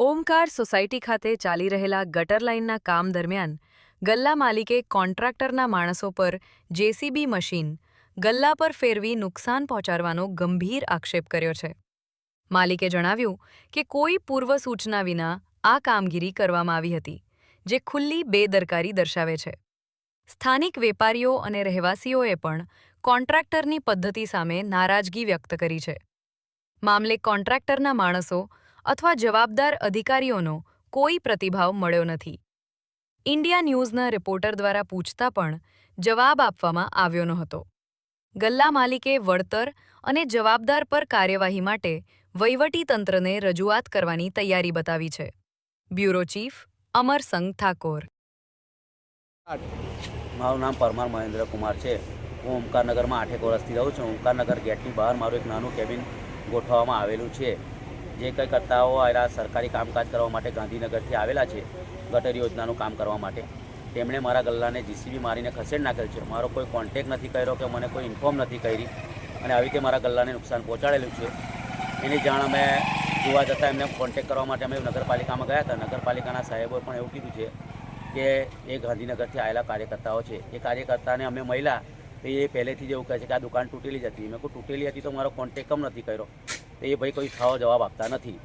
Omkar society ખાતે ચાલી રહેલા ગટર લાઇનના કામ દરમિયાન ગલ્લા માલિકે કોન્ટ્રાક્ટરના માણસો પર જેસીબી મશીન ગલ્લા પર ફેરવી નુકસાન પહોંચાડવાનો ગંભીર આક્ષેપ કર્યો છે. માલિકે જણાવ્યું કે કોઈ પૂર્વ સૂચના વિના આ કામગીરી કરવામાં આવી હતી, જે ખુલ્લી બેદરકારી દર્શાવે છે. સ્થાનિક વેપારીઓ અને રહેવાસીઓએ પણ કોન્ટ્રાક્ટરની પદ્ધતિ સામે નારાજગી વ્યક્ત કરી છે. મામલે કોન્ટ્રાક્ટરના માણસો અથવા જવાબદાર અધિકારીઓનો કોઈ પ્રતિભાવ મળ્યો નથી. ઇન્ડિયા ન્યૂઝના રિપોર્ટર દ્વારા પૂછતા પણ જવાબ આપવામાં આવ્યો નહોતો. ગલ્લા માલિકે વળતર અને જવાબદાર પર કાર્યવાહી માટે વહીવટીતંત્રને રજૂઆત કરવાની તૈયારી બતાવી છે. Bureau chief Amarsang Thakor. મારું નામ પરમાર મહેન્દ્ર કુમાર છે. હું ઓમકારનગરમાં 8 વર્ષથી રહું છું. ઓમકારનગર ગેટની બહાર મારું એક નાનું કેબિન ગોઠવવામાં આવેલું છે. જે કંઈ કરતાઓ આ સરકારી કામકાજ કરવા માટે ગાંધીનગરથી આવેલા છે, ગટર યોજનાનું કામ કરવા માટે, તેમણે મારા ગલ્લાને જીસીબી મારીને ખસેડી નાખેલ છે. મારો કોઈ કોન્ટેક નથી કર્યો કે મને કોઈ ઇન્ફોર્મ નથી કરી અને આવી રીતે મારા ગલ્લાને નુકસાન પહોંચાડેલું છે. એની જાણ અમે જોવા જતાં એમને કોન્ટેક કરવા માટે અમે નગરપાલિકામાં ગયા હતા. નગરપાલિકાના સાહેબોએ પણ એવું કીધું છે કે એ ગાંધીનગરથી આવેલા કાર્યકર્તાઓ છે. એ કાર્યકર્તાને અમે મળ્યા તો એ પહેલેથી જ એવું કહે છે કે આ દુકાન તૂટેલી જ હતી. મેં કોઈ તૂટેલી હતી તો મારો કોન્ટેક કેમ નથી કર્યો? તો એ ભાઈ કોઈ સારો જવાબ આપતા નથી.